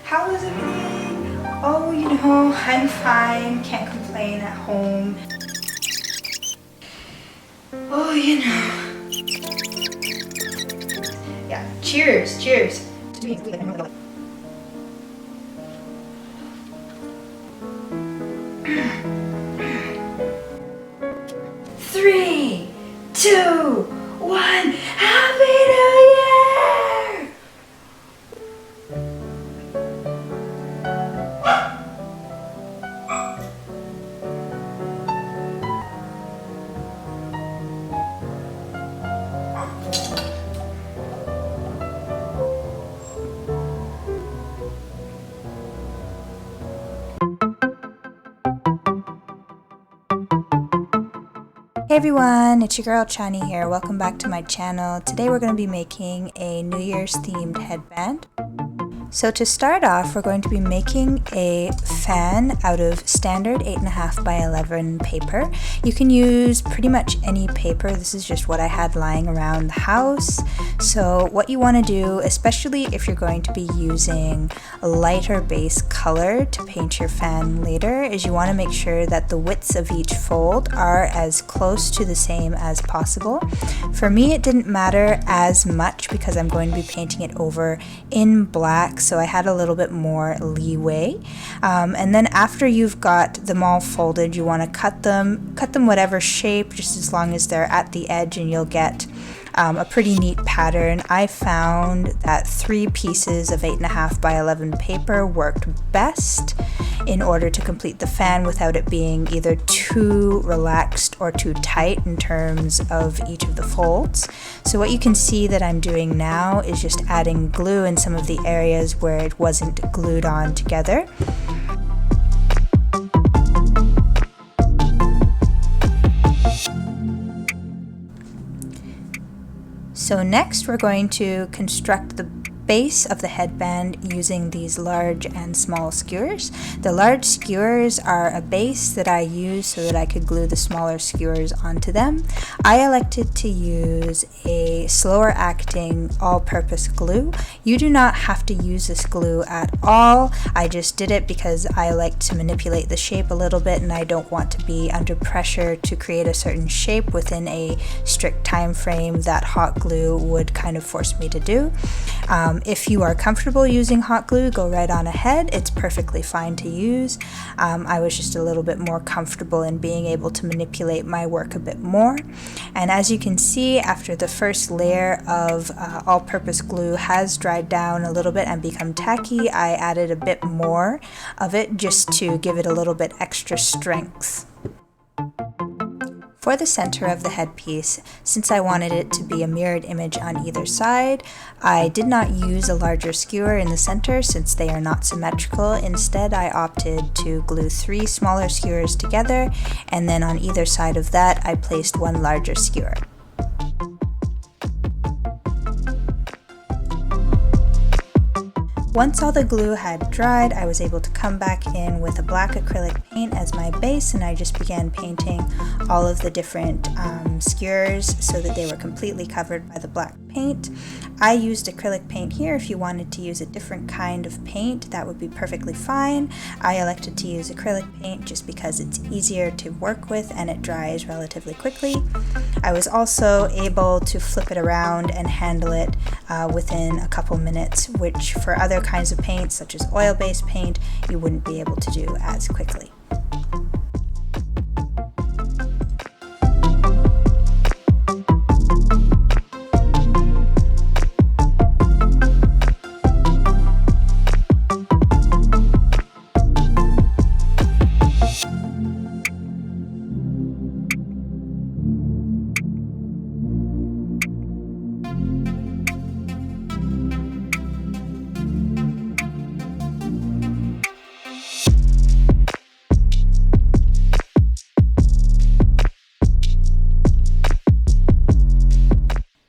How is everything? Oh, you know, I'm fine. Can't complain at home. Oh, you know. Yeah, cheers, cheers. Three, two, one. Happy New Year! Hey everyone, it's your girl Chani here. Welcome back to my channel. Today we're going to be making a New Year's themed headband. So to start off, we're going to be making a fan out of standard 8.5 by 11 paper. You can use pretty much any paper. This is just what I had lying around the house. So what you want to do, especially if you're going to be using a lighter base color to paint your fan later, is you want to make sure that the widths of each fold are as close to the same as possible. For me, it didn't matter as much because I'm going to be painting it over in black, so I had a little bit more leeway. And then after you've got them all folded, you want to cut them whatever shape, just as long as they're at the edge, and you'll get a pretty neat pattern. I found that 3 pieces of 8.5 by 11 paper worked best in order to complete the fan without it being either too relaxed or too tight in terms of each of the folds. So what you can see that I'm doing now is just adding glue in some of the areas where it wasn't glued on together. So next we're going to construct the base of the headband using these large and small skewers. The large skewers are a base that I use so that I could glue the smaller skewers onto them. I elected to use a slower acting all-purpose glue. You do not have to use this glue at all. I just did it because I like to manipulate the shape a little bit, and I don't want to be under pressure to create a certain shape within a strict time frame that hot glue would kind of force me to do. If you are comfortable using hot glue, go right on ahead. It's perfectly fine to use. I was just a little bit more comfortable in being able to manipulate my work a bit more. And as you can see, after the first layer of all-purpose glue has dried down a little bit and become tacky, I added a bit more of it just to give it a little bit extra strength. For the center of the headpiece, since I wanted it to be a mirrored image on either side, I did not use a larger skewer in the center since they are not symmetrical. Instead, I opted to glue 3 smaller skewers together, and then on either side of that, I placed 1 larger skewer. Once all the glue had dried, I was able to come back in with a black acrylic paint as my base, and I just began painting all of the different skewers so that they were completely covered by the black paint. I used acrylic paint here. If you wanted to use a different kind of paint, that would be perfectly fine. I elected to use acrylic paint just because it's easier to work with and it dries relatively quickly. I was also able to flip it around and handle it within a couple minutes, which for other kinds of paints, such as oil-based paint, you wouldn't be able to do as quickly.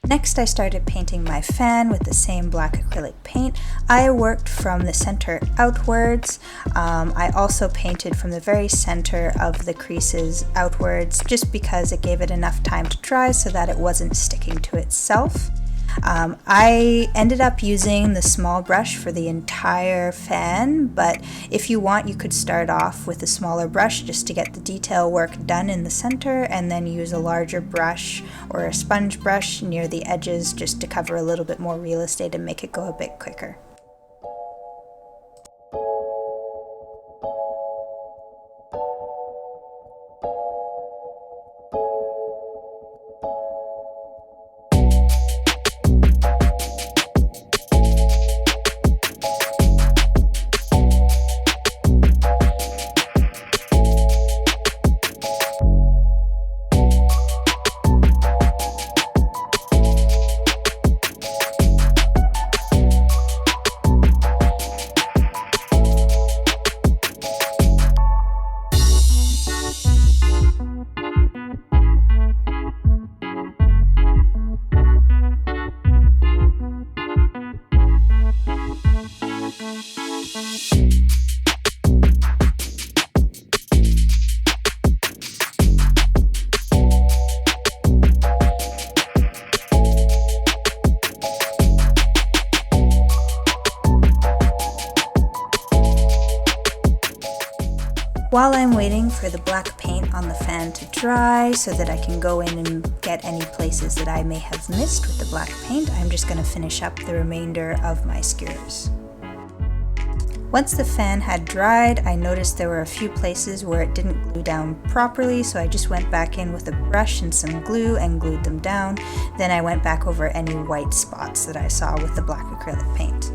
Next, I started painting my fan with the same black acrylic paint. I worked from the center outwards. I also painted from the very center of the creases outwards just because it gave it enough time to dry so that it wasn't sticking to itself. I ended up using the small brush for the entire fan, but if you want, you could start off with a smaller brush just to get the detail work done in the center, and then use a larger brush or a sponge brush near the edges just to cover a little bit more real estate and make it go a bit quicker. While I'm waiting for the black paint on the fan to dry so that I can go in and get any places that I may have missed with the black paint, I'm just going to finish up the remainder of my skewers. Once the fan had dried, I noticed there were a few places where it didn't glue down properly, so I just went back in with a brush and some glue and glued them down. Then I went back over any white spots that I saw with the black acrylic paint.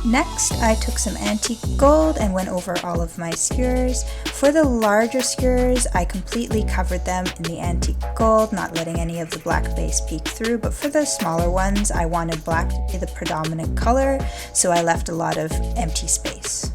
Next, I took some antique gold and went over all of my skewers. For the larger skewers, I completely covered them in the antique gold, not letting any of the black base peek through, but for the smaller ones, I wanted black to be the predominant color, so I left a lot of empty space.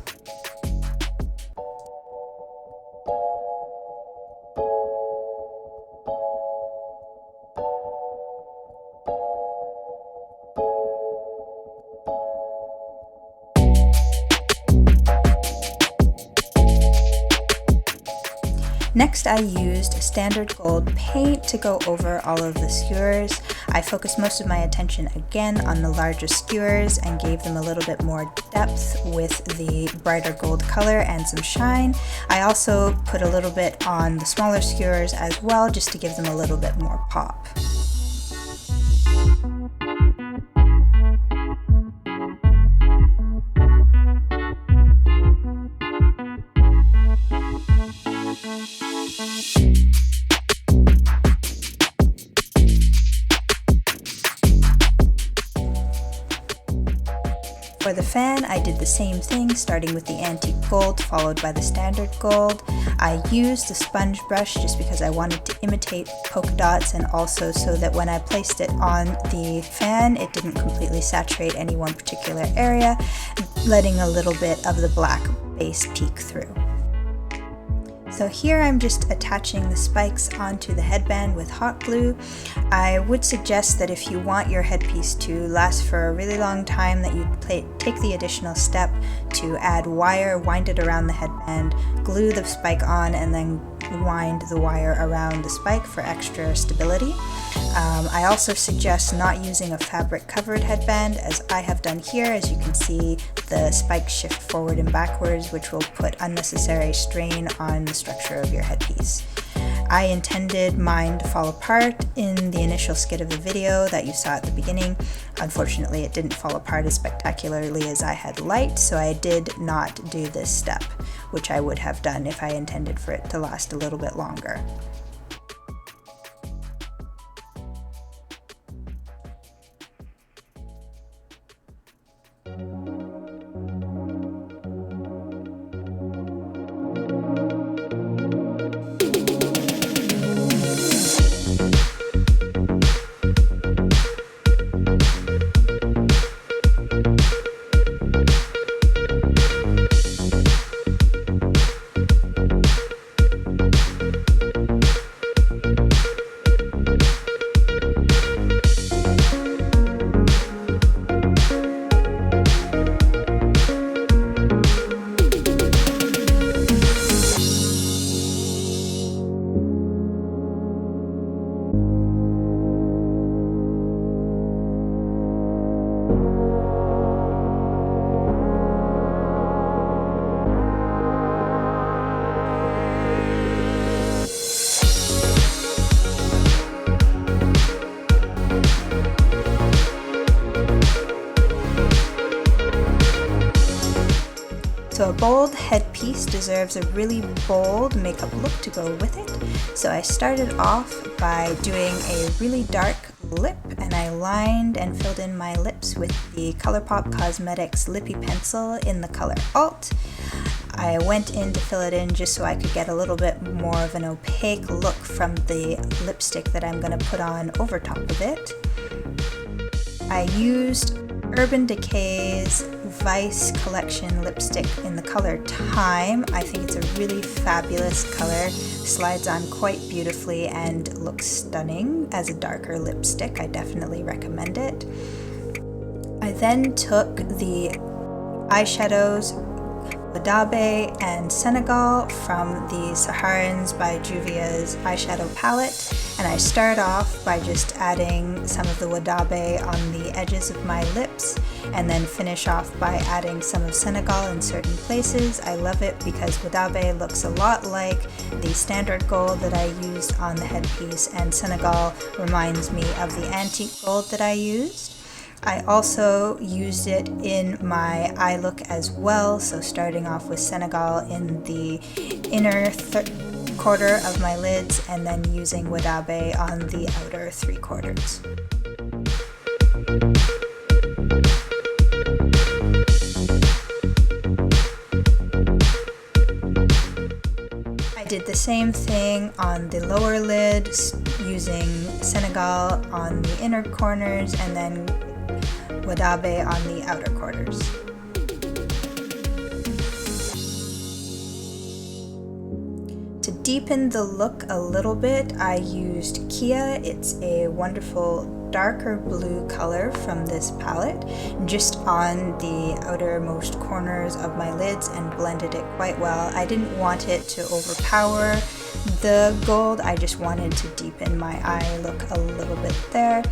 Next, I used standard gold paint to go over all of the skewers. I focused most of my attention again on the larger skewers and gave them a little bit more depth with the brighter gold color and some shine. I also put a little bit on the smaller skewers as well, just to give them a little bit more pop. For the fan, I did the same thing, starting with the antique gold followed by the standard gold. I used a sponge brush just because I wanted to imitate polka dots, and also so that when I placed it on the fan, it didn't completely saturate any one particular area, letting a little bit of the black base peek through. So here I'm just attaching the spikes onto the headband with hot glue. I would suggest that if you want your headpiece to last for a really long time, that you take the additional step to add wire, wind it around the headband, glue the spike on, and then wind the wire around the spike for extra stability. I also suggest not using a fabric covered headband, as I have done here. As you can see, the spikes shift forward and backwards, which will put unnecessary strain on the structure of your headpiece. I intended mine to fall apart in the initial skit of the video that you saw at the beginning. Unfortunately, it didn't fall apart as spectacularly as I had liked, so I did not do this step, which I would have done if I intended for it to last a little bit longer. bold headpiece deserves a really bold makeup look to go with it. So I started off by doing a really dark lip, and I lined and filled in my lips with the ColourPop Cosmetics Lippy Pencil in the color Alt. I went in to fill it in just so I could get a little bit more of an opaque look from the lipstick that I'm going to put on over top of it. I used Urban Decay's Vice Collection lipstick in the color Time. I think it's a really fabulous color, slides on quite beautifully and looks stunning as a darker lipstick. I definitely recommend it. I then took the eyeshadows Wadabe and Senegal from the Saharans by Juvia's eyeshadow palette, and I start off by just adding some of the Wadabe on the edges of my lips and then finish off by adding some of Senegal in certain places. I love it because Wadabe looks a lot like the standard gold that I used on the headpiece, and Senegal reminds me of the antique gold that I used. I also used it in my eye look as well, so starting off with Senegal in the inner quarter of my lids and then using Wadabe on the outer 3/4. I did the same thing on the lower lid using Senegal on the inner corners and then Wadabe on the outer quarters. To deepen the look a little bit, I used Kia. It's a wonderful darker blue color from this palette, just on the outermost corners of my lids and blended it quite well. I didn't want it to overpower the gold, I just wanted to deepen my eye look a little bit there.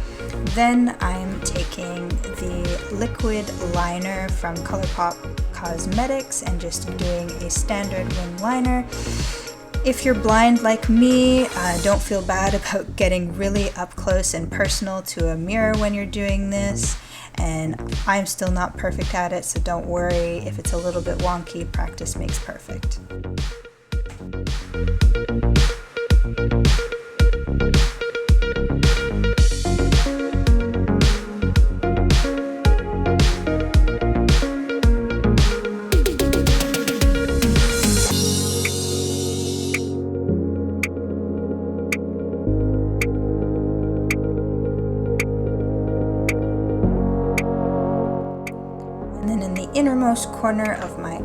Then I'm taking the liquid liner from ColourPop Cosmetics and just doing a standard wing liner. If you're blind like me, don't feel bad about getting really up close and personal to a mirror when you're doing this. And I'm still not perfect at it, so don't worry if it's a little bit wonky. Practice makes perfect. And then in the innermost corner of my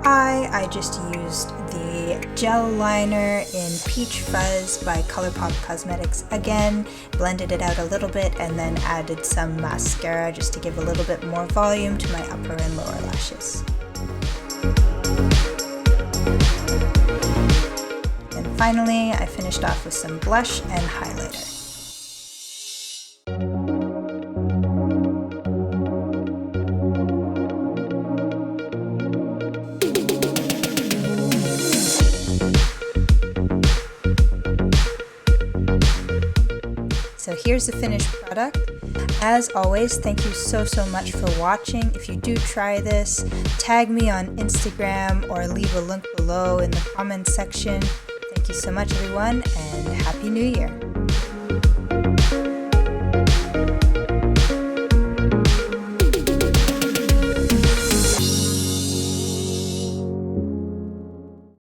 eye, I just used the gel liner in Peach Fuzz by ColourPop Cosmetics again, blended it out a little bit, and then added some mascara just to give a little bit more volume to my upper and lower lashes. And finally, I finished off with some blush and highlighter. So here's the finished product. As always, thank you so much for watching. If you do try this, tag me on Instagram or leave a link below in the comments section. Thank you so much, everyone, and Happy New Year!